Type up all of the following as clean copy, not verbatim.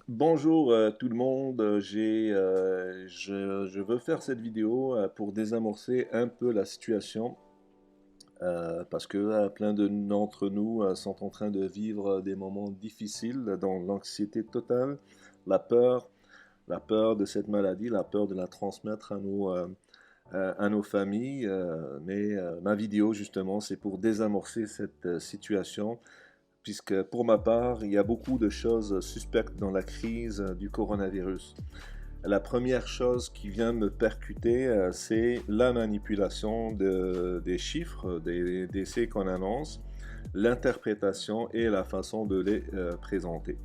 Bonjour tout le monde. Je veux faire cette vidéo pour désamorcer un peu la situation parce que plein d'entre nous sont en train de vivre des moments difficiles dans l'anxiété totale, la peur, la peur de cette maladie, la peur de la transmettre à nos familles. Mais ma vidéo justement, c'est pour désamorcer cette situation puisque pour ma part, il y a beaucoup de choses suspectes dans la crise du coronavirus. La première chose qui vient me percuter, c'est la manipulation des chiffres, des décès qu'on annonce, l'interprétation et la façon de les présenter.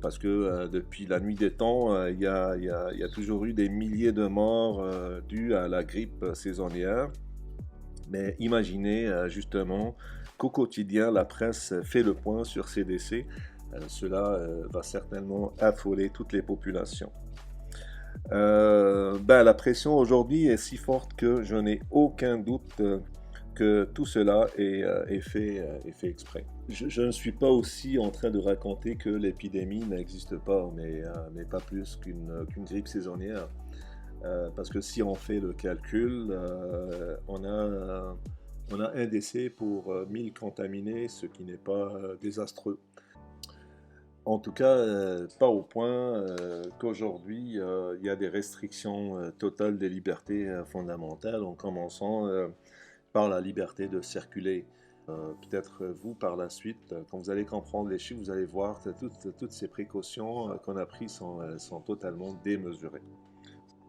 Parce que depuis la nuit des temps, il y a toujours eu des milliers de morts dues à la grippe saisonnière. Mais imaginez justement qu'au quotidien, la presse fait le point sur ces décès. Cela va certainement affoler toutes les populations. La pression aujourd'hui est si forte que je n'ai aucun doute que tout cela est fait exprès. Je ne suis pas aussi en train de raconter que l'épidémie n'existe pas, mais pas plus qu'une grippe saisonnière. Parce que si on fait le calcul, on a un décès pour 1000 contaminés, ce qui n'est pas désastreux. En tout cas, pas au point qu'aujourd'hui, il y a des restrictions totales des libertés fondamentales, en commençant par la liberté de circuler. Peut-être vous, par la suite, quand vous allez comprendre les chiffres, vous allez voir que toutes ces précautions qu'on a prises sont totalement démesurées.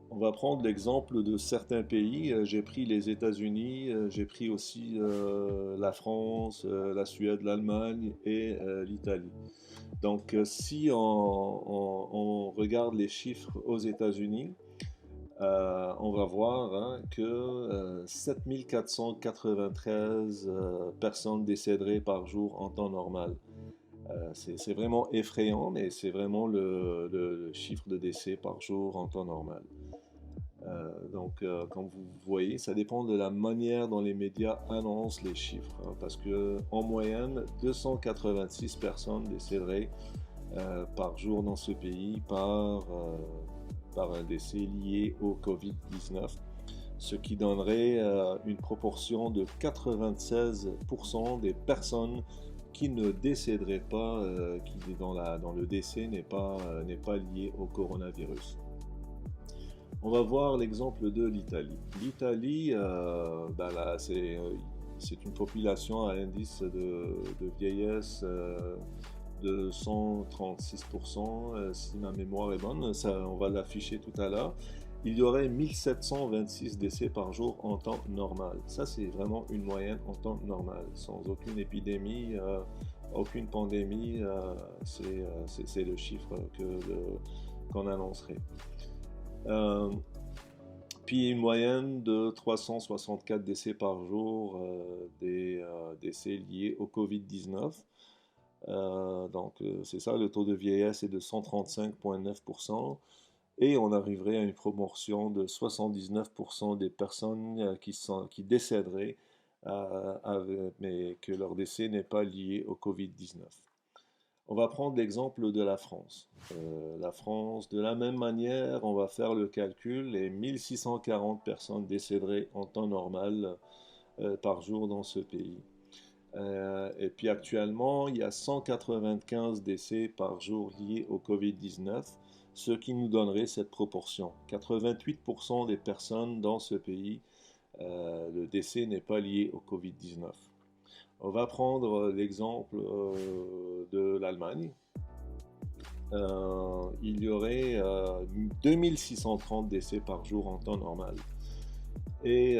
On va prendre l'exemple de certains pays. J'ai pris les États-Unis, j'ai pris aussi la France, la Suède, l'Allemagne et l'Italie. Donc, si on regarde les chiffres aux États-Unis, on va voir que 7493 personnes décéderaient par jour en temps normal. C'est vraiment effrayant, mais c'est vraiment le chiffre de décès par jour en temps normal. Comme vous voyez, ça dépend de la manière dont les médias annoncent les chiffres, hein, parce que en moyenne, 286 personnes décéderaient par jour dans ce pays par un décès lié au Covid-19, ce qui donnerait une proportion de 96% des personnes qui ne décéderaient pas, dont le décès n'est pas lié au coronavirus. On va voir l'exemple de l'Italie. L'Italie, c'est une population à indice de vieillesse de 136%, si ma mémoire est bonne. Ça, on va l'afficher tout à l'heure. Il y aurait 1726 décès par jour en temps normal. Ça, c'est vraiment une moyenne en temps normal, sans aucune épidémie, aucune pandémie. C'est le chiffre qu'on annoncerait. Euh, Puis une moyenne de 364 décès par jour, des décès liés au Covid-19. C'est ça, le taux de vieillesse est de 135,9%. Et on arriverait à une proportion de 79% des personnes qui décéderaient, mais que leur décès n'est pas lié au Covid-19. On va prendre l'exemple de la France. La France, de la même manière, on va faire le calcul et 1640 personnes décéderaient en temps normal par jour dans ce pays. Et puis actuellement, il y a 195 décès par jour liés au Covid-19, ce qui nous donnerait cette proportion. 88% des personnes dans ce pays, le décès n'est pas lié au Covid-19. On va prendre l'exemple de l'Allemagne. Il y aurait 2630 décès par jour en temps normal. Et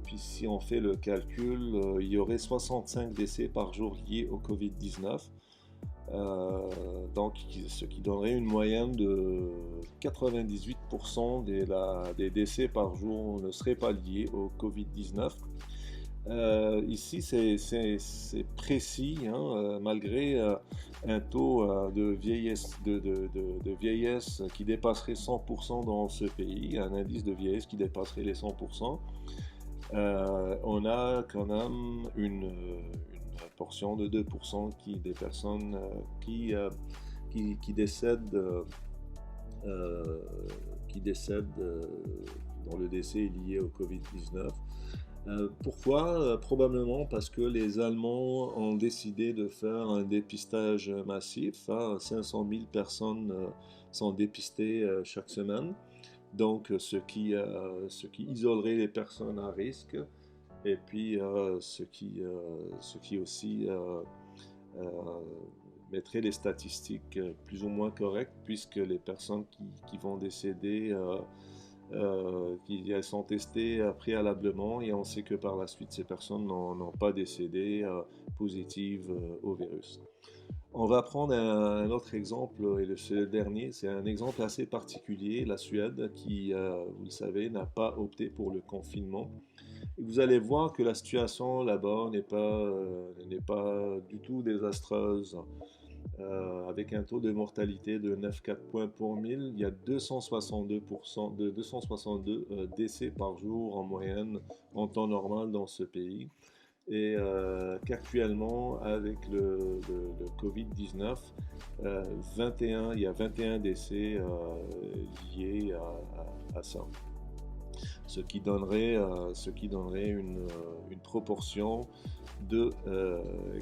puis si on fait le calcul, il y aurait 65 décès par jour liés au Covid-19. Ce qui donnerait une moyenne de 98% des décès par jour ne seraient pas liés au Covid-19. Ici, c'est précis, hein, malgré un taux de vieillesse qui dépasserait 100% dans ce pays, un indice de vieillesse qui dépasserait les 100%. On a quand même une portion de 2% des personnes qui décèdent, euh, dont le décès est lié au Covid-19. Pourquoi? Probablement parce que les Allemands ont décidé de faire un dépistage massif, hein. 500 000 personnes sont dépistées chaque semaine, donc ce qui isolerait les personnes à risque, et puis ce qui aussi euh, mettrait les statistiques plus ou moins correctes, puisque les personnes qui vont décéder qui elles sont testées préalablement, et on sait que par la suite ces personnes n'ont pas décédé positives au virus. On va prendre un autre exemple, et le dernier, c'est un exemple assez particulier, la Suède, qui, vous le savez, n'a pas opté pour le confinement. Et vous allez voir que la situation là-bas n'est pas du tout désastreuse. Avec un taux de mortalité de 9,4 points pour 1000, il y a 262 décès par jour en moyenne en temps normal dans ce pays. Et qu'actuellement, avec le Covid-19, 21, il y a 21 décès liés à ça. Ce qui donnerait une proportion de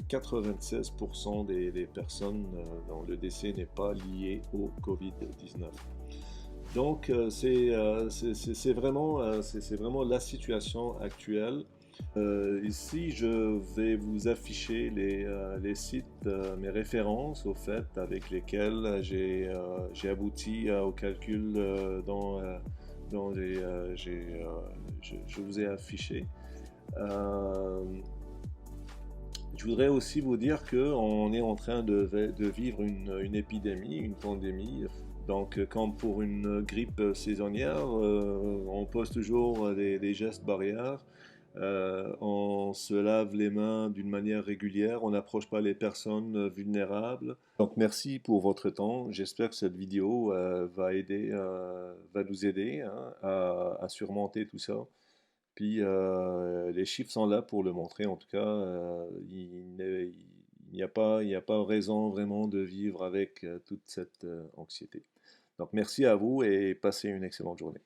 96% des personnes dont le décès n'est pas lié au Covid-19. Donc c'est vraiment la situation actuelle. Ici, je vais vous afficher les sites, mes références au fait avec lesquels j'ai abouti au calcul dont je vous ai affiché. Euh, je voudrais aussi vous dire qu'on est en train de vivre une épidémie, une pandémie. Donc, comme pour une grippe saisonnière, on pose toujours des gestes barrières. On se lave les mains d'une manière régulière. On n'approche pas les personnes vulnérables. Donc, merci pour votre temps. J'espère que cette vidéo va nous aider, hein, à surmonter tout ça. Puis les chiffres sont là pour le montrer. En tout cas, il n'y a pas raison vraiment de vivre avec toute cette anxiété. Donc merci à vous et passez une excellente journée.